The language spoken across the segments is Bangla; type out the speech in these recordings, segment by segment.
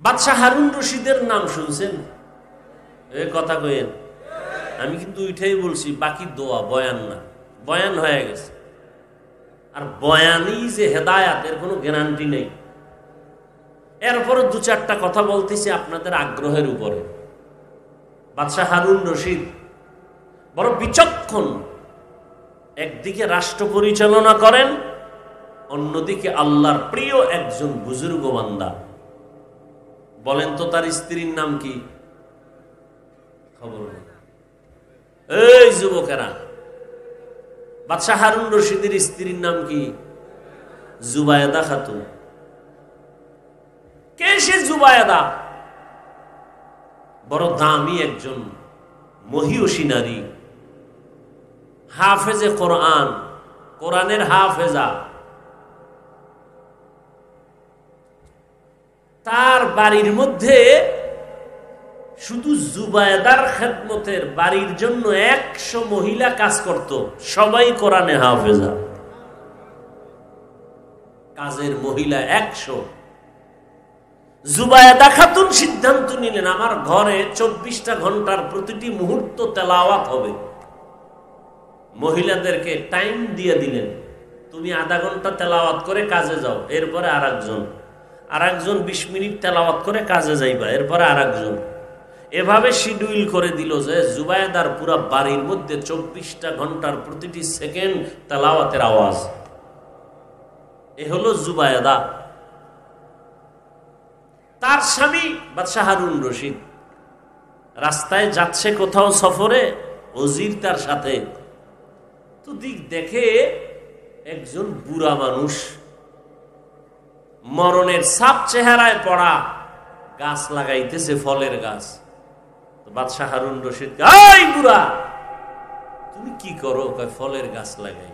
বাদশাহ হারুন রশিদের নাম শুনছেন? এ কথা কইেন, আমি কিন্তু ওইটাই বলছি, বাকি দোয়া, বয়ান না। বয়ান হয়ে গেছে, আর বয়ানই যে হেদায়াত এর কোনো গ্যারান্টি নেই। এরপরে দু চারটা কথা বলতেছি আপনাদের আগ্রহের উপরে। বাদশাহ হারুন রশিদ বড় বিচক্ষণ, একদিকে রাষ্ট্র পরিচালনা করেন, অন্যদিকে আল্লাহর প্রিয় একজন বুজুর্গ বান্দা। বলেন তো তার স্ত্রীর নাম কি? খবর নেই। এই যুবকেরা, বাদশাহ হারুন রশিদের স্ত্রীর নাম কি? জুবায়েদা খাতুন। কে সে জুবায়েদা? বড় দামি একজন মহিয়সী নারী, হাফেজে কোরআন, কোরআনের হাফেজা। তার বাড়ির মধ্যে শুধু জুবায়েদার খেদমতের বাড়ির জন্য 100 মহিলা কাজ করত, সবাই কোরআনে হাফেজা। কাজের মহিলা 100। জুবায়েদা খাতুন সিদ্ধান্ত নিলেন, আমার ঘরে 24টা ঘন্টার প্রতিটি মুহূর্ত তেলাওয়াত হবে। মহিলাদেরকে টাইম দিয়ে দিলেন, তুমি আধা ঘন্টা তেলাওয়াত করে কাজে যাও, এরপরে আরেকজন 20 মিনিট তেলাওয়াত করে কাজে যাইবা, এরপরে আরেকজন। এভাবে শিডিউল করে দিল যে জুবায়েদার পুরা বাড়ির মধ্যে 24টা ঘন্টার প্রতিটি সেকেন্ড তেলাওয়াতের আওয়াজ। এ হলো জুবায়েদা। তার স্বামী বাদশাহ হারুন রশিদ রাস্তায় যাচ্ছে কোথাও সফরে, ওজির তার সাথে। তো দিক দেখে একজন বুড়া মানুষ, মরণের ছাপ চেহারায় পড়া, গাছ লাগাইতেছে, ফলের গাছ। তো বাদশাহ হারুন রশিদ, এই বুড়া তুমি কি করো? ফলের গাছ লাগাই।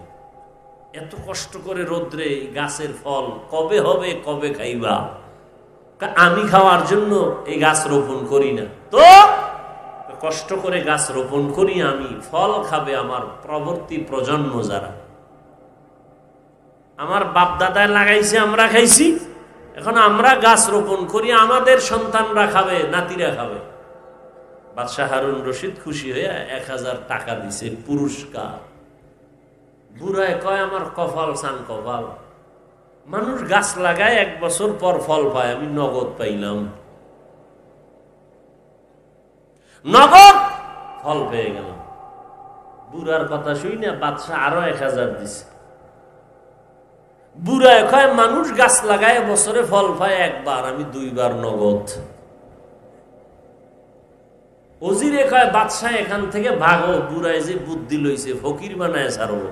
এত কষ্ট করে রোদ্রে গাছের ফল কবে হবে, কবে খাইবা? আমি খাওয়ার জন্য এই গাছ রোপণ করি না, তো কষ্ট করে গাছ রোপণ করি আমি, ফল খাবে আমার পরবর্তী প্রজন্ম যারা। আমার বাপ দাদায় লাগাইছে, আমরা খাইছি, এখন আমরা গাছ রোপণ করি, আমাদের সন্তানরা খাবে, নাতিরা খাবে। বাদশাহ হারুন রশিদ খুশি হয়ে 1000 টাকা দিছে পুরস্কার। বুড়ায় কয়, আমার কপাল সান কপাল, মানুষ গাছ লাগায় 1 বছর পর ফল পায়, আমি নগদ পাইলাম, নগদ ফল পেয়ে গেলাম। বুড়ার কথা শুই না, বাদশাহ আরো 1000 দিছে। বুড়ায় কয়, মানুষ গাছ লাগায় বছরে ফল পায় একবার, আমি 2 বার নগদ। ওজিরে কয়, বাদশাহ এখান থেকে ভাগো, বুড়ায় যে বুদ্ধি লইছে, ফকির বানায় ছাড়ব।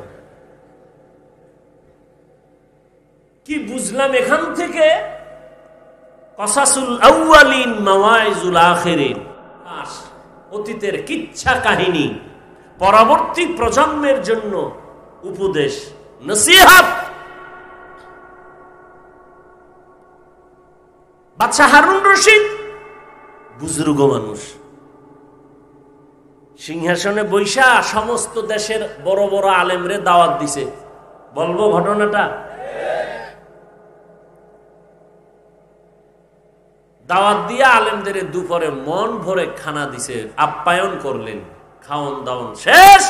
কি বুঝলাম এখান থেকে? কসাসুল আউয়ালিন মাওয়াইজুল আখিরিন, অতীতের কিচ্ছা কাহিনী পরবর্তী প্রজন্মের জন্য উপদেশ, নসিহত। বাদশাহ হারুন রশিদ বুজুর্গ মানুষ, সিংহাসনে বৈশা সমস্ত দেশের বড় বড় আলেমরে দাওয়াত দিছে। বলবো ঘটনাটা? দাওয়াত দিয়ে আলেমদের দুপুরে মন ভরে খানা দিছে, আপ্যায়ন করলেন, খাওন দাওন শেষ।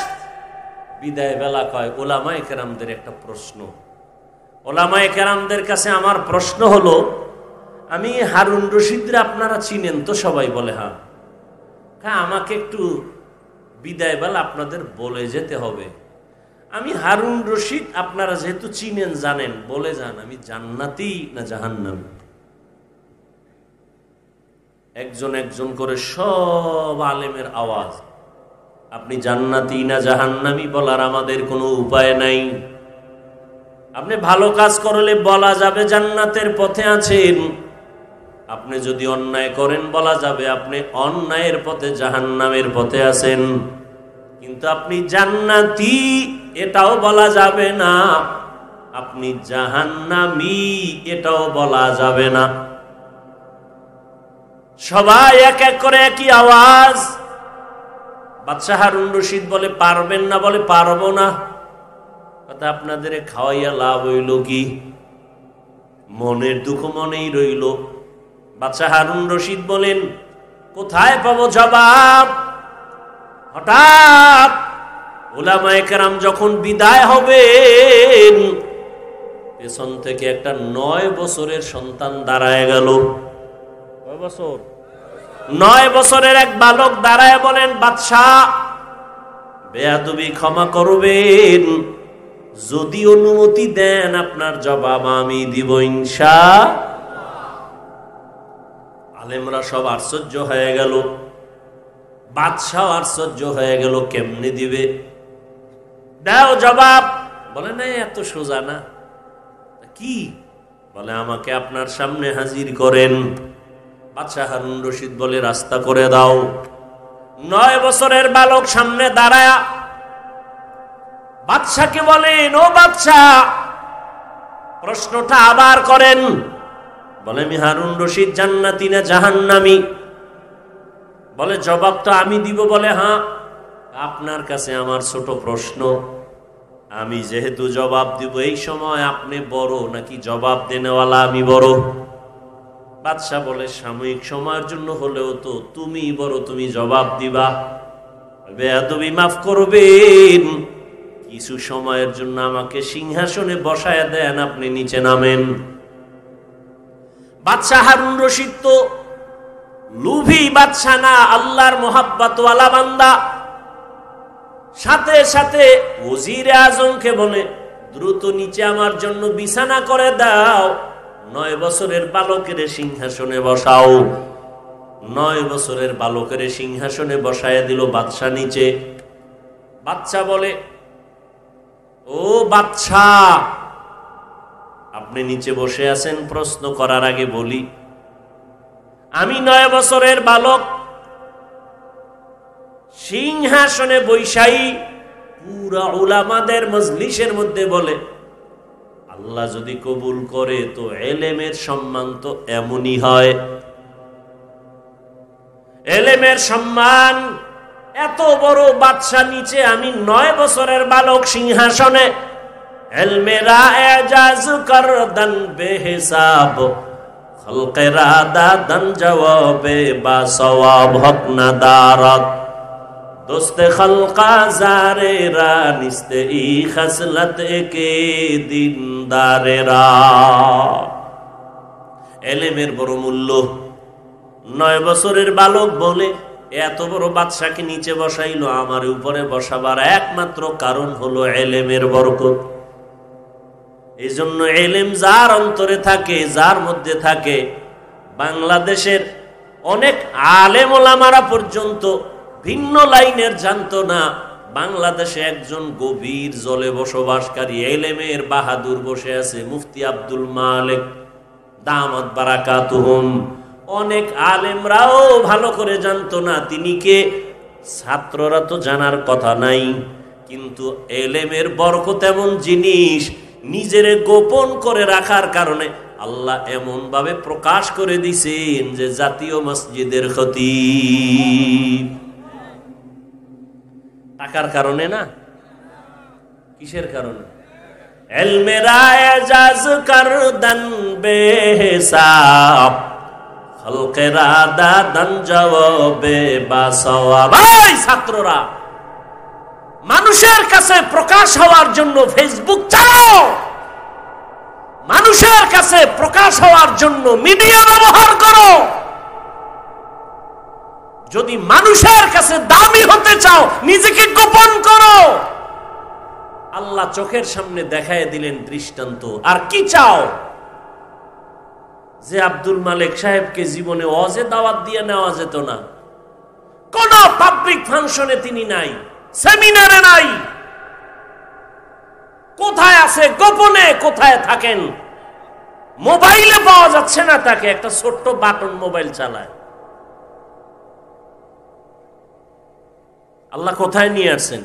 বিদায় বেলা কয়, ওলামায়ে কেরামদের একটা প্রশ্ন। ওলামায়ে কেরামদের কাছে আমার প্রশ্ন হলো, আমি হারুন রশিদরে আপনারা চিনেন তো? সবাই বলে হ্যাঁ। আমাকে একটু বিদায় বেলা আপনাদের বলে যেতে হবে, আমি হারুন রশিদ, আপনারা যেহেতু চিনেন জানেন, বলে যান আমি জান্নাতি না জাহান্নামী। একজন একজন করে সব আলেমের আওয়াজ, আপনি জান্নাতি না জাহান্নামী বলার আমাদের কোনো উপায় নাই। আপনি ভালো কাজ করলে বলা যাবে জান্নাতের পথে আছেন, আপনি যদি অন্যায় করেন বলা যাবে আপনি অন্যায়ের পথে, জাহান্নামের পথে আছেন। কিন্তু আপনি জান্নাতি এটাও বলা যাবে না, আপনি জাহান্নামী এটাও বলা যাবে না। সবাই এক এক করে একই আওয়াজ। বাদশাহ হারুন রশিদ বলে, পারবেন না? বলে, পারবো না। কথা, আপনাদের খাওয়াইয়া লাভ হইল কি? মনের দুঃখ মনেই রইল। বাদশাহ হারুন রশিদ বলেন, কোথায় পাবো জবাব? হঠাৎ উলামায়ে কেরাম যখন বিদায় হবেন, পেছন থেকে একটা 9 বছরের সন্তান দাঁড়ায় গেল। কয় বছর? 9 বছরের এক বালক দাঁড়ায় বলেন, বাদশাহ বেয়াদবি ক্ষমা করবেন, যদি অনুমতি দেন আপনার জবাব আমি দিব ইনশাআল্লাহ। আলেমরা সব আশ্চর্য হয়ে গেল, বাদশাহ আশ্চর্য হয়ে গেল, কেমনে দিবে? দাও জবাব। বলে না, এত সোজা না। কি? বলে আমাকে আপনার সামনে হাজির করেন। বাদশাহ হারুন রশিদ বলে, রাস্তা করে দাও। 9 বছরের বালক সামনে দাঁড়ায়া বাদশাকে বলেন, ও বাদশাহ প্রশ্নটা আবার করেন। বলে, আমি হারুন রশিদ জান্নাতি না জাহান্নামী? বলে, জবাব তো আমি দিব। বলে, হ্যাঁ, আপনার কাছে আমার ছোট প্রশ্ন, আমি যেহেতু জবাব দিব, এই সময় আপনি বড় নাকি জবাব দেনেওয়ালা আমি বড়? বাদশাহ বলে, সাময়িক সময়ের জন্য হলেও তো তুমি বড়, তুমি জবাব দিবা। বেয়াদবি মাফ করবেন, কিছু সময়ের জন্য আমাকে সিংহাসনে বসায় দেন, আপনি নিচে নামেন। বাদশাহ হারুন রশিদ তো লুভি বাদশাহ না, আল্লাহর মোহাব্বতওয়ালা বান্দা। সাথে সাথে ওজিরে আজমকে বলে, দ্রুত নিচে আমার জন্য বিছানা করে দাও, 9 বছরের বালকের সিংহাসনে বসাও। 9 বছরের বালকের সিংহাসনে বসায় দিল বাদশাহ নিচে। বাদশাহ বলে, ও বাদশাহ আপনি নিচে বসে আছেন, প্রশ্ন করার আগে বলি, আমি 9 বছরের বালক সিংহাসনে বৈশাই পুরা উলামাদের মজলিসের মধ্যে বলে, আল্লাহ যদি কবুল করে তো এলেমের সম্মান তো এমনই হয়। এলেমের সম্মান এত বড় বাদশা নিচে, আমি 9 বছরের বালক সিংহাসনে। এলমেরা এজাজ করদান বেহিসাব, খলকেরা দাদান জওয়াবে বা সওয়াব হক না দারাত, দোস্তে খলকা জারেরা নিস্তে ই খসলত কে দিনদারেরা। এলেমের বড় মূল্য। 9 বছরের বালক বলে, এত বড় বাদশাকে নিচে বসাইলো, আমার উপরে বসাবার একমাত্র কারণ হলো এলেমের বরকত। এই জন্য এলেম যার অন্তরে থাকে, যার মধ্যে থাকে, বাংলাদেশের অনেক আলেম ওলামারা পর্যন্ত ভিন্ন লাইনের জানতো না। বাংলাদেশে একজন গভীর জলে বসবাসকারী এলেমের বাহাদুর বসে আছে, মুফতি আব্দুল মালিক দামাত বারাকাতুহুম। অনেক আলেমরাও ভালো করে জানতো না তিনি কে। ছাত্ররা তো জানার কথা নাই, কিন্তু এলেমের বরকত এমন জিনিস, নিজের গোপন করে রাখার কারণে আল্লাহ এমন ভাবে প্রকাশ করে দিছেন যে জাতীয় মসজিদের খতিব। টাকার কারণে না, কিসের কারণে? এলমেরা এজাজ করদান বেহিসাব, খলকেরা দাদান জওয়াবে বা সওয়াব। ভাই ছাত্ররা, মানুষের কাছে প্রকাশ হওয়ার জন্য ফেসবুক চালাও, মানুষের কাছে প্রকাশ হওয়ার জন্য মিডিয়া ব্যবহার করো। যদি মানুষের কাছে দামি হতে চাও, নিজেকে গোপন করো। আল্লাহ চোখের সামনে দেখায় দিলেন দৃষ্টান্ত। আর কি চাও? যে আব্দুল মালিক সাহেবকে জীবনে ওয়াজে দাওয়াত দিয়ে নেওয়া যেত না, কোন পাবলিক ফাংশনে তিনি নাই, সেমিনারে নাই, কোথায় আছে গোপনে, কোথায় থাকেন, মোবাইলে পাওয়া যাচ্ছে না তাকে, একটা ছোট্ট বাটন মোবাইল চালায়। আল্লাহ কোথায় নিয়ে আসছেন?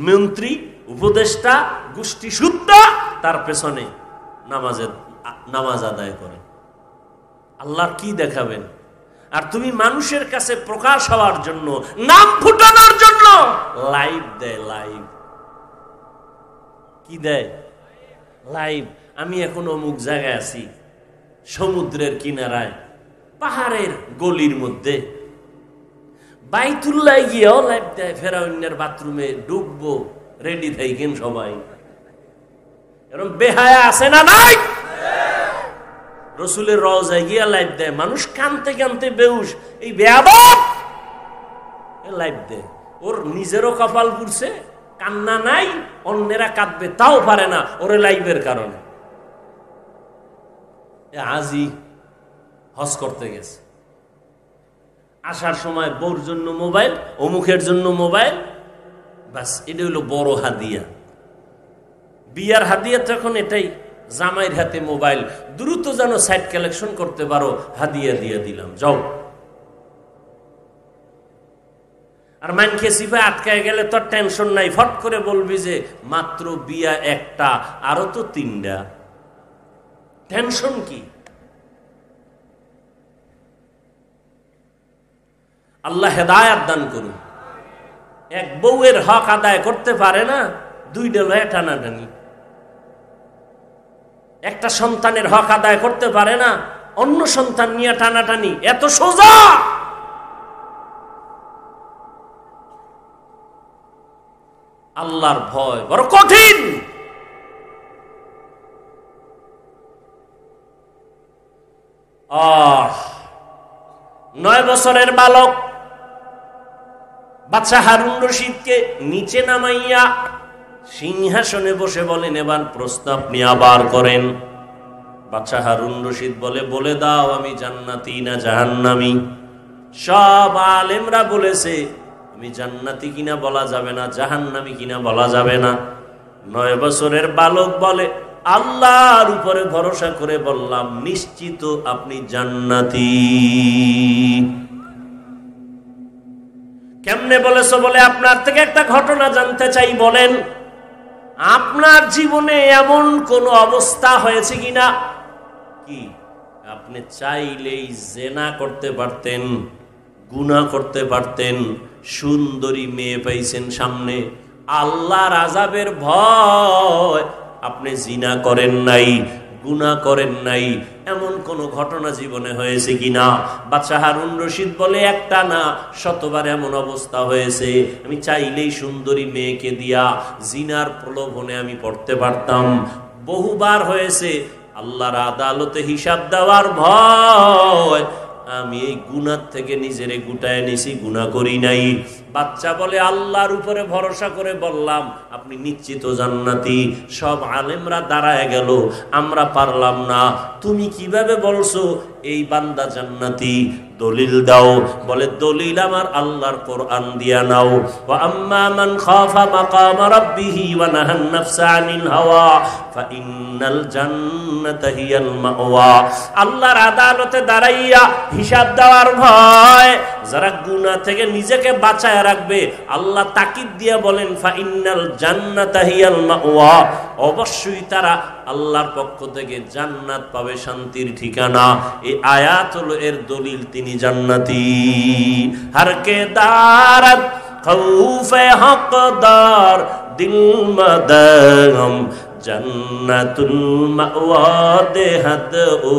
মন্ত্রী, উপদেষ্টা, গোষ্ঠী সুদ্ধা তার পেছনে নামাজ আদায় করে। আল্লাহ কি দেখাবেন? আর তুমি মানুষের কাছে প্রকাশ হওয়ার জন্য, নাম ফুটানোর জন্য লাইভ দেয়। লাইভ কি দেয়? লাইভ। আমি এখন অমুক জায়গায় আছি, সমুদ্রের কিনারায়, পাহাড়ের গলির মধ্যে বাইতুল্লাহ গিয়েও লাইফ দেয়, ফেরাউনের বাথরুমে ডুববো, রেডি থাকেন সবাই। এরকম বেহায়া আছে না নাই? রসুলের রওজায় গিয়া লাইফ দেয়, মানুষ কানতে কানতে বেহুশ, এই বেয়াদব লাইফ দেয়। ওর নিজেরও কপাল পুড়ছে, কান্না নাই, অন্যেরা কাঁদবে তাও পারে না ওরে লাইফের কারণে। আজই হজ করতে গেছে, আসার সময় বউর জন্য মোবাইল, অমুকের জন্য মোবাইল, বাস এটা হলো বড় হাদিয়া। বিয়ার হাদিয়া তখন এটাই, জামাইয়ের হাতে মোবাইল, দ্রুত যেন সাইট কালেকশন করতে পারো, হাদিয়া দিয়ে দিলাম, যাও। আর মানকে সিফা আটকায় গেলে তো টেনশন নাই, ফট করে বলবি যে মাত্র বিয়া একটা, আরো তো 3টা, টেনশন কি? আল্লাহ হেদায়াত দান করুন। এক বউয়ের হক আদায় করতে পারে না, 2টা লয়ে টানাটানি। একটা সন্তানের হক আদায় করতে পারে না, অন্য সন্তান নিয়ে টানাটানি, এত সোজা? আল্লাহর ভয় বড় কঠিন। 9 বছরের বালক বাদশা হারুন রশিদকে নিচে নামাইয়া সিংহাসনে বসে বলেন, এবার প্রশ্ন আপনি আবার করেন। বাদশা হারুন রশিদ বলে দাও আমি জান্নাতি না জাহান্নামী? সব আলেমরা বলেছে আমি জান্নাতি কিনা বলা যাবে না, জাহান্নামী কিনা বলা যাবে না। 9 বছরের বালক বলে, আল্লাহর উপরে ভরসা করে বললাম নিশ্চিত আপনি জান্নাতি। কেমনে বলেছো? বলে আপনার থেকে একটা ঘটনা জানতে চাই, বলেন আপনার জীবনে এমন কোন অবস্থা হয়েছে কিনা কি আপনি চাইলেই জেনা করতে পারতেন, গুনাহ করতে পারতেন, সুন্দরী মেয়ে পাইছেন সামনে, আল্লাহর আযাবের ভয় আপনি জিনা করেন নাই, গুনাহ করেন নাই, এমন কোন ঘটনা জীবনে হয়েছে কিনা? বাদশা হারুন রশিদ বলে, একটা না, শতবার এমন অবস্থা হয়েছে, আমি চাইলেই সুন্দরী মেয়েকে দিয়া জিনার প্রলোভনে আমি পড়তে পারতাম। বহুবার হয়েছে, আল্লাহর আদালতে হিসাব দেওয়ার ভয় আমি এই গুনাহ থেকে নিজেরে গুটায় নিছি, গুনাহ করি নাই। বাচ্চা বলে, আল্লাহর উপরে ভরসা করে বললাম আপনি নিশ্চিত জান্নাতি। সব আলেমরা দাঁড়ায় গেল, আমরা পারলাম না, তুমি কিভাবে বলছো এই বান্দা জান্নাতি? দলিল দাও। বলে, দলিল আমার আল্লাহর কোরআন দিয়া নাও। ওয়া আম্মা মান খাফা মাকাম রাব্বিহি ওয়া নাহান নাফসা আনিল হাওয়া ফাইন্নাল জান্নাতা হিয়াল মাওয়া। আল্লাহর আদালতে দাঁড়াইয়া হিসাব দেওয়ার ভয় যারা গুনাহ থেকে নিজেকে বাঁচায় রাখবে, আল্লাহ তাকিদ দিয়া বলেন ফাইন্নাল জান্নাতা হিয়াল মাওয়া, অবশ্যই তারা আল্লাহর পক্ষ থেকে জান্নাত পাবে, শান্তির ঠিকানা। এই আয়াত হলো এর দলিল, তিনি জান্নাতি। হর কে দারত খৌফে হকদার দিল মদগম জান্নাতুল মাওয়া দেহাত ও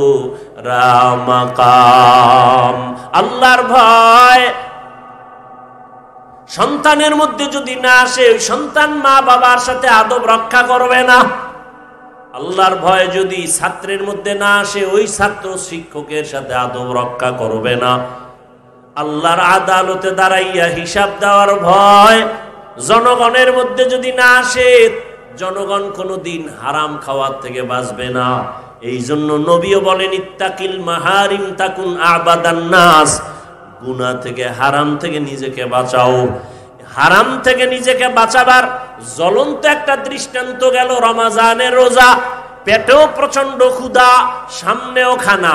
রামাকাম। আল্লাহর ভয় সন্তানের মধ্যে যদি না আসে, ওই সন্তান মা বাবার সাথে আদব রক্ষা করবে না। আল্লাহর ভয় যদি ছাত্রের মধ্যে না আসে, ওই ছাত্র শিক্ষকের সাথে আদব রক্ষা করবে না। আল্লাহর আদালতে দাঁড়াইয়া হিসাব দেওয়ার ভয় জনগণের মধ্যে যদি না আসে, জনগণ কোনোদিন হারাম খাওয়ার থেকে বাঁচবে না। এই জন্য নবীও বলেন, ইত্তাকিল মাহারিম তাকুন আবাদান নাস। গুনাহ থেকে, হারাম থেকে নিজেকে বাঁচাও। হারাম থেকে নিজেকে বাঁচাবার জ্বলন্ত একটা দৃষ্টান্ত গেল রমজানের রোজা। পেটেও প্রচন্ড ক্ষুধা, সামনেও খানা,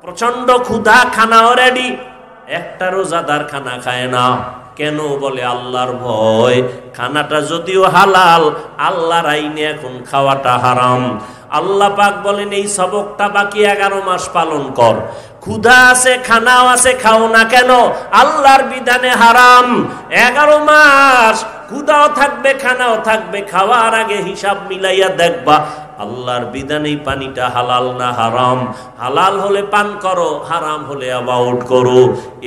প্রচন্ড ক্ষুধা, খানাও রেডি। একটা রোজাদার খানা খায় না কেন? বলে আল্লাহর ভয়। খানাটা যদিও হালাল, আল্লাহর আইনে এখন খাওয়াটা হারাম। আল্লাহ পাক বলেন, এই সবকটা বাকি 11 মাস পালন কর। ক্ষুধা আছে, খানাও আছে, খাও না কেন? আল্লাহর বিধানে হারাম। 11 মাস ক্ষুধাও থাকবে, খানাও থাকবে, খাওয়ার আগে হিসাব মিলাইয়া দেখবা আল্লাহর বিধান এই পানিটা হালাল না হারাম। হালাল হলে পান করো, হারাম হলে অ্যাভয়েড করো।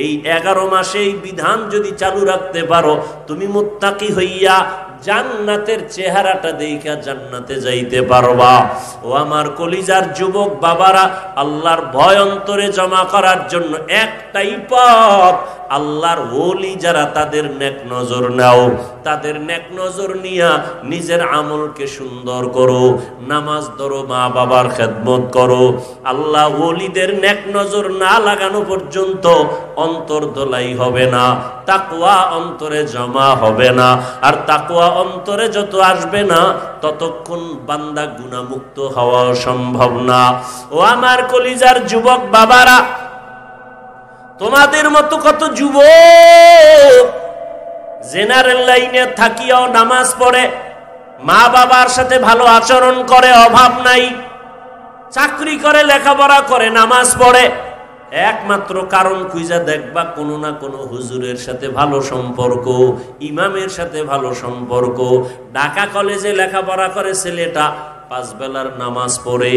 এই 11 মাসে এই বিধান যদি চালু রাখতে পারো, তুমি মুত্তাকি হইয়া জান্নাতের চেহারাটা দেখা জান্নাতে যাইতে পারবা। ও আমার কলিজার যুবক বাবারা, আল্লাহর ভয় অন্তরে জমা করার জন্য একটাই পথ, আল্লাহর ওলি যারা তাদের নেক নজর নাও, তাদের নেক নজর নিয়া নিজের আমলকে সুন্দর করো, নামাজ ধরো, মা বাবার খেদমত করো। আল্লাহ ওলিদের নেক নজর না লাগানো পর্যন্ত অন্তর দোলাই হবে না, তাকওয়া অন্তরে জমা হবে না। আর তাকওয়া অন্তরে যত আসবে না, ততক্ষণ বান্দা গুনাহমুক্ত হওয়া সম্ভব না। ও আমার কলিজার যুবক বাবারা, তোমাদের মতো কত যুবক জেনারেল লাইনে থাকিয়াও নামাজ পড়ে, মা বাবার সাথে ভালো আচরণ করে, অভাব নাই, চাকরি করে, লেখাপড়া করে, নামাজ পড়ে। একমাত্র কারণ খুঁজা দেখবা কোনো না কোনো হুজুরের সাথে ভালো সম্পর্ক, ইমামের সাথে ভালো সম্পর্ক। ঢাকা কলেজে লেখাপড়া করে ছেলেটা, 5 বেলার নামাজ পড়ে,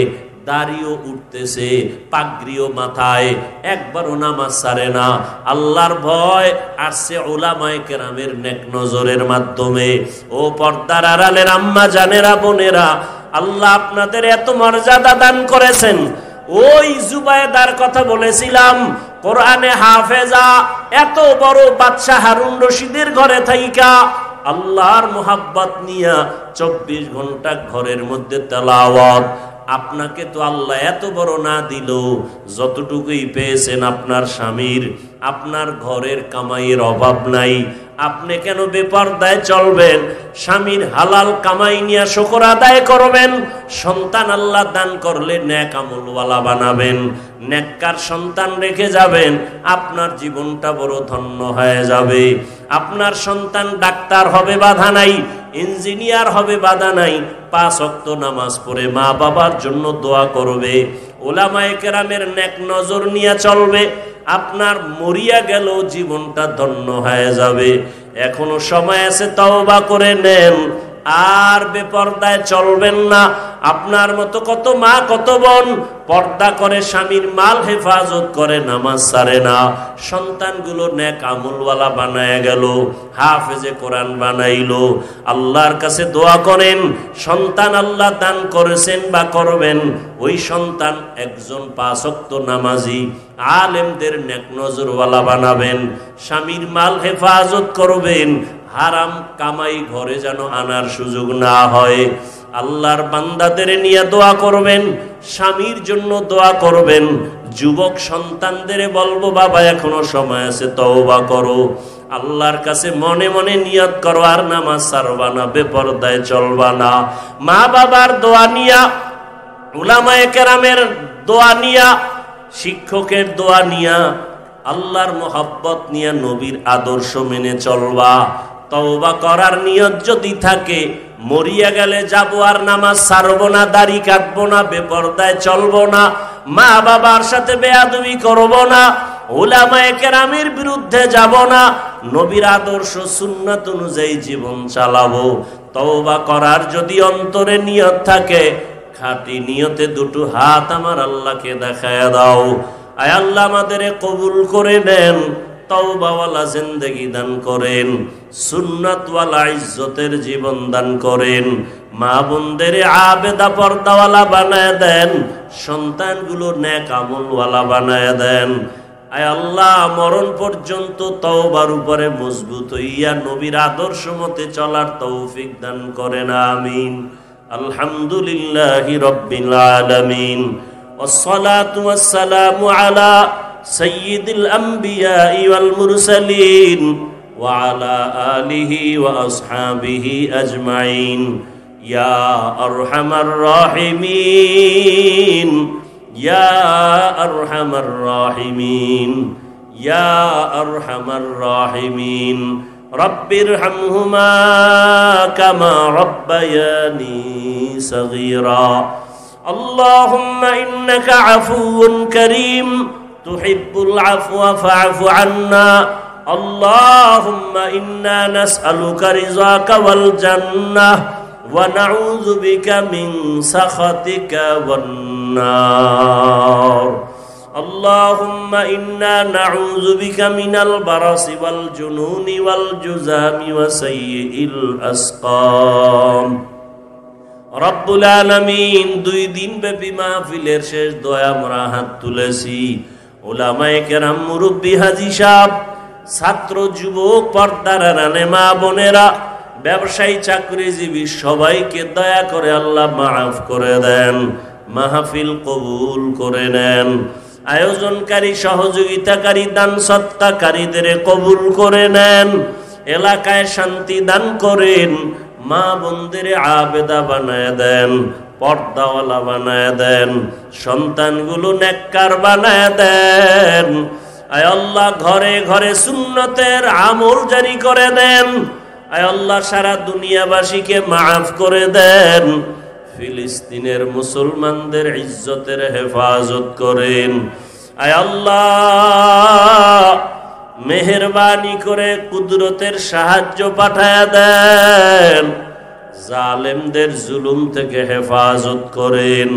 দাড়িও উঠতেছে, পাগড়িও মাথায়, একবারও নামাজ ছাড়ে না। আল্লাহর ভয় আসছে উলামায়ে কেরামের নেক নজরের মাধ্যমে। ও পর্দার আড়ালের আম্মা জানেরা, বোনেরা, আল্লাহ আপনাদের এত মর্যাদা দান করেছেন। ওই জুবায়দার কথা বলেছিলাম, কোরআনে হাফেজা, এত বড় বাদশাহ হারুন রশিদের ঘরে থাইকা আল্লাহর মোহাব্বত নিয়া 24 ঘন্টা ঘরের মধ্যে তেলাওয়াত। আপনাকে তো আল্লাহ এত বড় না দিল, যতটুকুই পেয়েছেন আপনার স্বামীর, আপনার ঘরের কামাইয়ের অভাব নাই। আপনি কেন বেপরদায় চলবেন? স্বামীর হালাল কামাই নিয়ে শুকর আদায় করবেন। সন্তান আল্লাহ দান করলে নেক আমলওয়ালা বানাবেন, নেককার সন্তান রেখে যাবেন, আপনার জীবনটা বড় ধন্য হয়ে যাবে। আপনার সন্তান ডাক্তার হবে, বাধা নাই, ইঞ্জিনিয়ার হবে, বাধা নাই, 5 ওয়াক্ত নামাজ পড়ে মা বাবার জন্য দোয়া করবে, উলামায়ে কেরামের নেক নজর নিয়ে চলবে, আপনার মরিয়া গেল জীবনটা ধন্য হয়ে যাবে। এখনো সময় আছে, তওবা করে নেন, আর বেপরদায় চলবেন না। আপনার মতো কত মা কত বোন পর্দা করে, স্বামীর মাল হেফাজত করে, নামাজ ছাড়ে না, সন্তানগুলো নেক আমলওয়ালা বানায় গেল, হাফেজে কোরআন বানাইলো। আল্লাহর কাছে দোয়া করেন, সন্তান আল্লাহ দান করেছেন বা করবেন, ওই সন্তান একজন 5 ওয়াক্ত নামাজি, আলেমদের নেক নজরওয়ালা বানাবেন, স্বামীর মাল হেফাজত করবেন, হারাম কামাই ঘরে যেন আনার সুযোগ না হয়। আল্লাহর বান্দাদের নিয়ে দোয়া করবেন, স্বামীর জন্য দোয়া করবেন। যুবক সন্তানদের বলবো, বাবা এখনো সময় আছে, তওবা করো, আল্লাহর কাছে মনে মনে নিয়ত করো, আর নামাজ ছাড়বা না, বেপরদায় চলবা না। মা বাবার দোয়া নিয়া, উলামায়ে কেরামের দোয়া নিয়া, শিক্ষকের দোয়া নিয়া, আল্লাহর মোহাব্বত নিয়ে, নবীর আদর্শ মেনে চলবা। তওবা করার নিয়ত যদি থাকে, মরিয়া গেলে যাবো আর নামাজ ছাড়বো না, দাড়ি কাটবো না, বেপরদায় চলবো না, মা বাবার সাথে বেয়াদবি করবো না, উলামায়ে কেরামের বিরুদ্ধে যাব না, নবীর আদর্শ সুন্নাত অনুযায়ী জীবন চালাবো। তওবা করার যদি অন্তরে নিয়ত থাকে, খাঁটি নিয়তে 2 হাত আমার আল্লাহকে দেখায়া দাও। আয় আল্লাহ আমাদের কবুল করে নেন, তওবাওয়ালা জিন্দেগি দান করেন, সুন্নাতওয়ালা ইজ্জতের জীবন দান করেন, মা বোনদের আবেদা পর্দাওয়ালা বানায় দেন, সন্তানগুলো নেক আমলওয়ালা বানায় দেন। আয় আল্লাহ মরণ পর্যন্ত তওবার উপরে মজবুত হইয়া নবীর আদর্শ মতে চলার তৌফিক দান করেন, আমিন। আলহামদুলিল্লাহি রাব্বিল আলামিন, ওয়াসসালাতু ওয়াসসালামু আলা সাইয়্যিদিল আমবিয়াই ওয়াল মুরসালিন ওয়া আলা আলিহি ওয়া আসহাবিহি আজমাইন। ইয়া আরহামার রাহিমিন, ইয়া আরহামার রাহিমিন, ইয়া আরহামার রাহিমিন। রব্বিরহামহুমা কামা রব্বায়ানি সগীরা। আল্লাহুম্মা ইন্নাকা আফুউন কারীম তুহিব্বুল আফওয়া ফা'ফু আন্না। আল্লাহুম্মা ইন্না নাসআলুকা রিযাকা ওয়াল জান্নাহ ওয়া নাউযু বিকা মিন সাখাতিকা ওয়ান নার। আল্লাহুম্মা ইন্না নাউযু বিকা মিনাল বারাসি ওয়াল জুনুনি ওয়াল জুযামি ওয়া সাইয়্যিল আসকাম। রব্বুল আলামিন, 2 দিন ব্যাপী মাহফিলের শেষ দোয়া আমরা হাত তুলেছি। উলামায়ে কেরাম, মুরব্বী, হাজী সাহেব, ছাত্র, যুবক, পর্দার আড়ালে মা বোনেরা, ব্যবসায়ী, চাকরিজীবী সবাইকে দয়া করে আল্লাহ মাফ করে দেন, মাহফিল কবুল করে নেন। আয়োজনকারী, সহযোগিতাকারী, দান সৎকারীদের কবুল করে নেন। এলাকায় শান্তি দান করেন। মা বোনদের আবেদা বানায় দেন, পর্দাওয়ালা বানায় দেন, সন্তানগুলো নেককার বানায় দেন। আয় আল্লাহ, ঘরে ঘরে সুন্নতের আমল জারি করে দেন। আয় আল্লাহ, সারা দুনিয়াবাসীকে মাফ করে দেন। ফিলিস্তিনের মুসলমানদের ইজ্জতের হেফাজত করেন। আয় আল্লাহ, মেহেরবানি করে কুদরতের সাহায্য পাঠায়া দেন। জালেমদের জুলুম থেকে হেফাজত করেন।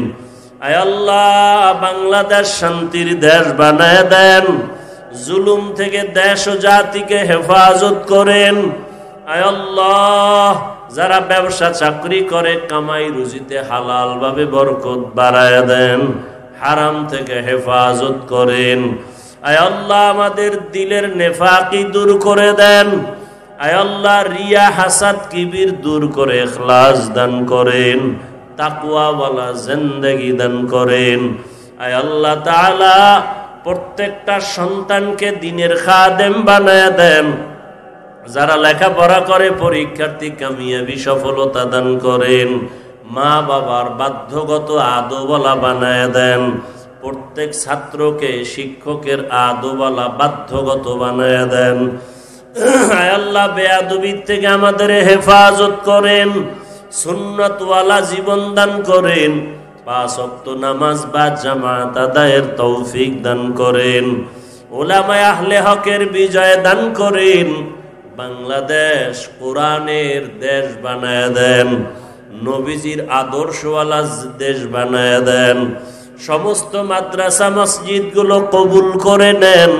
আয় আল্লাহ, বাংলাদেশ শান্তির দেশ বানায় দেন। জুলুম থেকে দেশ ও জাতিকে হেফাজত করেন। আয় আল্লাহ, যারা ব্যবসা চাকরি করে কামাই রুজিতে হালাল ভাবে বরকত বাড়ায় দেন। হারাম থেকে হেফাজত করেন। আয় আল্লাহ, আমাদের দিলের নেফাকি দূর করে দেন। আয় আল্লাহ, রিয়া, হাসাদ, কিবির দূর করে ইখলাস দান করেন। তাকওয়াওয়ালা জিন্দেগি দান করেন। আয় আল্লাহ তাআলা, প্রত্যেকটা সন্তানকে দ্বীনের খাদেম বানায় দেন। যারা লেখাপড়া করে পরীক্ষার্থী কামিয়াবি সফলতা দান করেন। মা বাবার বাধ্যগত আদবওয়ালা বানায় দেন। প্রত্যেক ছাত্রকে শিক্ষকের আদবওয়ালা বাধ্যগত বানায় দেন। আয় আল্লাহ, বেয়াদবির থেকে আমাদের হেফাজত করেন। সুন্নতওয়ালা জীবন দান করেন। 5 ওয়াক্ত নামাজ বা জামাত আদায়ের তৌফিক দান করেন। উলামায়ে আহলে হকের বিজয় দান করেন। বাংলাদেশ কোরআনের দেশ বানায় দেন। নবীজির আদর্শওয়ালা দেশ বানায় দেন। সমস্ত মাদ্রাসা মসজিদগুলো কবুল করে নেন।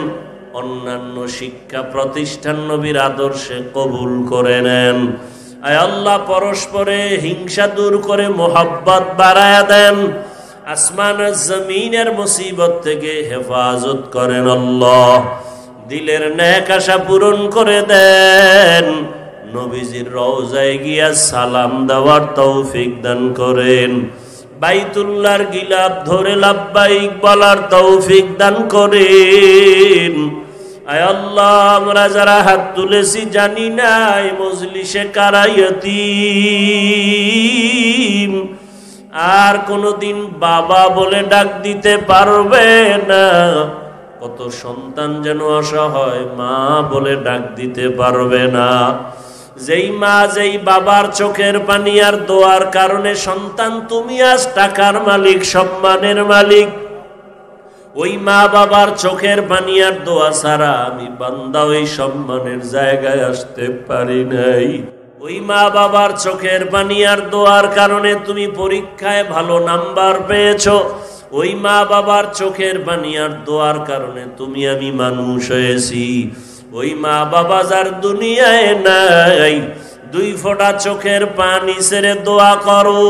অন্যান্য শিক্ষা প্রতিষ্ঠান নবীর আদর্শে কবুল করে নেন। আয় আল্লাহ, পরস্পরে হিংসা দূর করে মোহাব্বত বাড়ায়া দেন। আসমান জমিনের মুসিবত থেকে হেফাজত করেন আল্লাহ। দিলের নেক আশা পূরণ করে দেন। নবীজির রওজায় গিয়া সালাম দেওয়ার তৌফিক দান করেন। বাইতুল্লাহর গিলাফ ধরে লাব্বাইক বলার তৌফিক দান করেন। আয় আল্লাহ, আমরা যারা হাত তুলেছি জানি না এই মজলিসে কারা ইয়তীম, আর কোনদিন বাবা বলে ডাক দিতে পারবে না। কত সন্তান যেন অসহায়, মা বলে ডাক দিতে পারবে না। যেই মা, যেই বাবার চোখের পানি আর দোয়ার কারণে সন্তান তুমি আজ টাকার মালিক, সম্মানের মালিক, ওই মা বাবার চোখের পানি আর দোয়া ছাড়া আমি বান্দা ওই সম্মানের জায়গায় আসতে পারি নাই। ওই মা বাবার চোখের পানি আর দোয়ার কারণে তুমি পরীক্ষায় ভালো নাম্বার পেয়েছো। ওই মা বাবার চোখের পানি আর দোয়ার কারণে তুমি আমি মানুষ হয়েছি। ওই মা বাবা যার দুনিয়ায় নাই, 2 ফোঁটা চোখের পানি ছেড়ে দোয়া করো।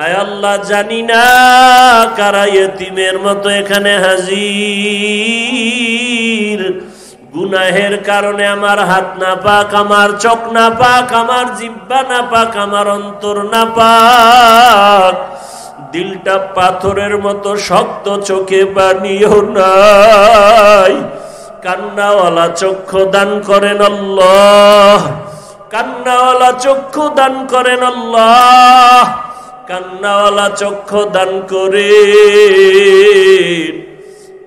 আয় আল্লাহ, জানি না কারা ইয়তীমের মতো এখানে হাজির। গুনাহের কারণে আমার হাত না পাক, আমার চোখ না পাক, আমার জিহ্বা না পাক, আমার অন্তর না পাক। দিলটা পাথরের মতো শক্ত, চোখে পানিও নাই। কান্নাওয়ালা চক্ষু দান করেন আল্লাহ। কান্নাওয়ালা চক্ষু দান করেন আল্লাহ। কান্নাওয়ালা চক্ষু দান করেন।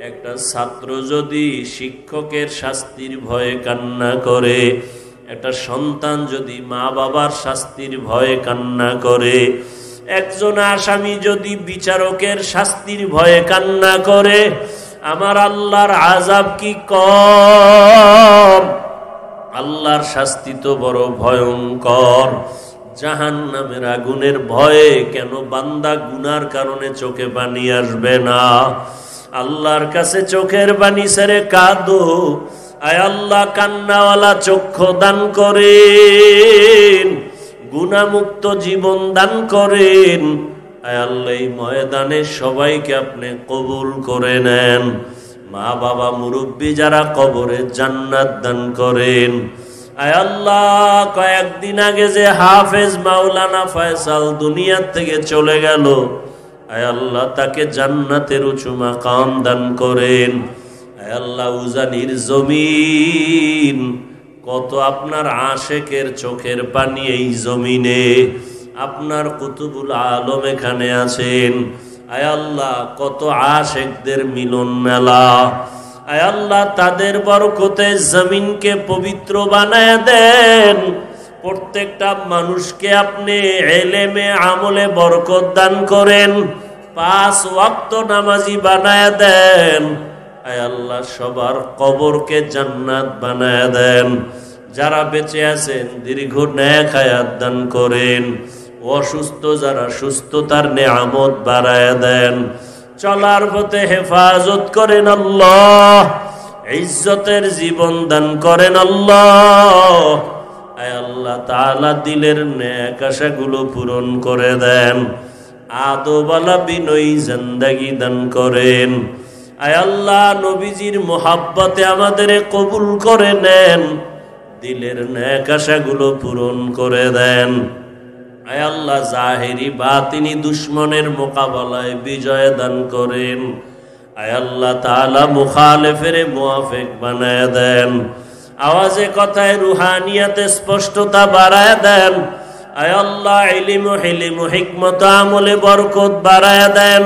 একটা ছাত্র যদি শিক্ষকের শাস্তির ভয়ে কান্না করে, একটা সন্তান যদি মা বাবার শাস্তির ভয়ে কান্না করে, একজন আসামি যদি বিচারকের শাস্তির ভয়ে কান্না করে, আমার আল্লাহর আযাব কি কম? আল্লাহর শাস্তি তো বড় ভয়ঙ্কর। জাহান্নামের আগুনের ভয়ে কেন বান্দা গুনার কারণে চোখে পানি আসবে না? আল্লাহর কাছে চোখের পানি ছেড়ে কাঁদো, আয় আল্লাহ কান্নাওয়ালা চক্ষু দান করেন, গুনাহমুক্ত জীবন দান করেন। আয় আল্লাহ এই ময়দানে সবাইকে আপনি কবুল করে নেন। মা বাবা মুরব্বী যারা কবরে জান্নাত দান করেন। আয় আল্লাহ কয়েকদিন আগে যে হাফেজ মাওলানা ফয়সাল দুনিয়ার থেকে চলে গেল, আয় আল্লাহ তাকে জান্নাতের উঁচু মাকাম দান করেন। আয় আল্লাহ উজানির জমিন, কত আপনার আশেকের চোখের পানি এই জমিনে, আপনার কুতুবুল আলম এখানে আছেন। আয় আল্লাহ কত আশেকদের মিলন মেলা, আয় আল্লাহ তাদের বরকতে জমিনকে পবিত্র বানায় দেন। প্রত্যেকটা মানুষকে আপনি ইলমে আমলে বরকত দান করেন, 5 ওয়াক্ত নামাজি বানায় দেন। আয় আল্লাহ সবার কবরকে জান্নাত বানায় দেন। যারা বেঁচে আছেন দীর্ঘ নেক হায়াত দান করেন। অসুস্থ যারা সুস্থতার নেয়ামত বাড়ায় দেন। চলার পথে হেফাজত করেন আল্লাহ, ইজ্জতের জীবন দান করেন আল্লাহ। আয় আল্লাহ তাআলা দিলের নেক আশাগুলো পূরণ করে দেন। আদওয়ালা বিনয়ী জিন্দেগি দান করেন। আয় আল্লাহ নবীজির মোহাব্বতে আমাদের কবুল করে নেন, দিলের নেক আশাগুলো পূরণ করে দেন। আয় আল্লাহ জাহেরি বাতিনি দুশ্মনের মোকাবেলায় বিজয় দান করেন। আয় আল্লাহ তাআলা মুখালেফের মুওয়াফিক বানায় দেন। আওয়াজে কথায় রুহানিয়াতে স্পষ্টতা বাড়ায় দেন। আয় আল্লাহ ইলম ও হিলম ও হিকমত আমলে বরকত বাড়ায় দেন।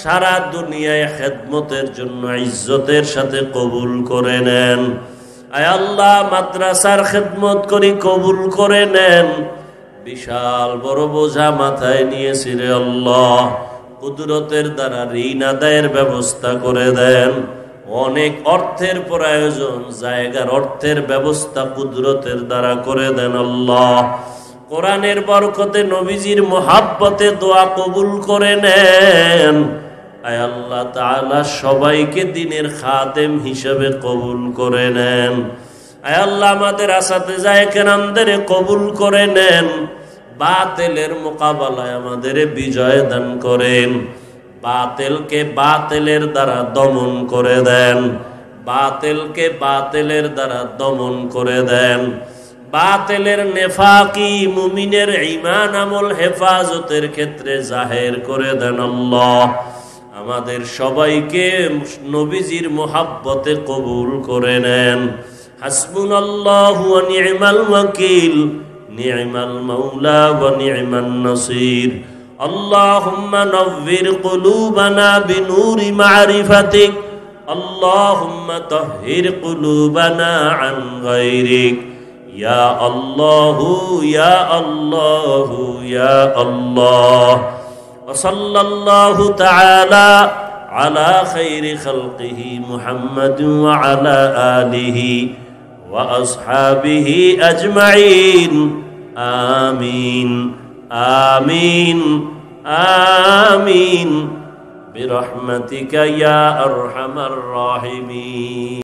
সারা দুনিয়ায় খেদমতের জন্য ইজ্জতের সাথে কবুল করে নেন। আয় আল্লাহ মাদ্রাসার খেদমত করি কবুল করে নেন। বিশাল বড় বোঝা মাথায় নিয়েছি রে আল্লাহ, কুদরতের দ্বারা ঋণ আদায়ের ব্যবস্থা করে দেন। অনেক অর্থের প্রয়োজন, জায়গার অর্থের ব্যবস্থা কুদরতের দ্বারা করে দেন আল্লাহ। কোরআনের বরকতে নবীজির মোহাব্বতে দোয়া কবুল করে নেন। আয় আল্লাহ তাআলা সবাইকে দিনের খাদেম হিসেবে কবুল করে নেন। আয় আল্লাহ আমাদের আসাতেজায়ে কেরামদের কবুল করে নেন। বাতিলের মোকাবেলায় আমাদের বিজয় দান করেন। বাতিলকে বাতিলের দ্বারা দমন করে দেন। বাতিলকে বাতিলের দ্বারা দমন করে দেন। বাতিলের নেফাকি মুমিনের ঈমান আমল হেফাজতের ক্ষেত্রে জাহের করে দেন আল্লাহ। আমাদের সবাইকে নবীজির মোহাব্বতে কবুল করে নেন। হাসবুনাল্লাহু ওয়া নি'মাল ওয়াকিল, নি'মাল মাওলা ওয়া নি'মান নাসির। আল্লাহুম্মা নাవ్বির কুলুবানা বিনূরি মা'রিফাতিক, আল্লাহুম্মা তাহহির কুলুবানা আন গায়রিক। ইয়া আল্লাহু ইয়া আল্লাহু ইয়া আল্লাহ। ওয়া সাল্লাল্লাহু তাআলা আলা খায়রি খালকিহি মুহাম্মাদিন ওয়া আলা আলিহি ওয়া আসহাবিহি আজমাইন। আমিন আমিন আমিন বিরহমাতিকা ইয়া আরহামার রাহিমিন।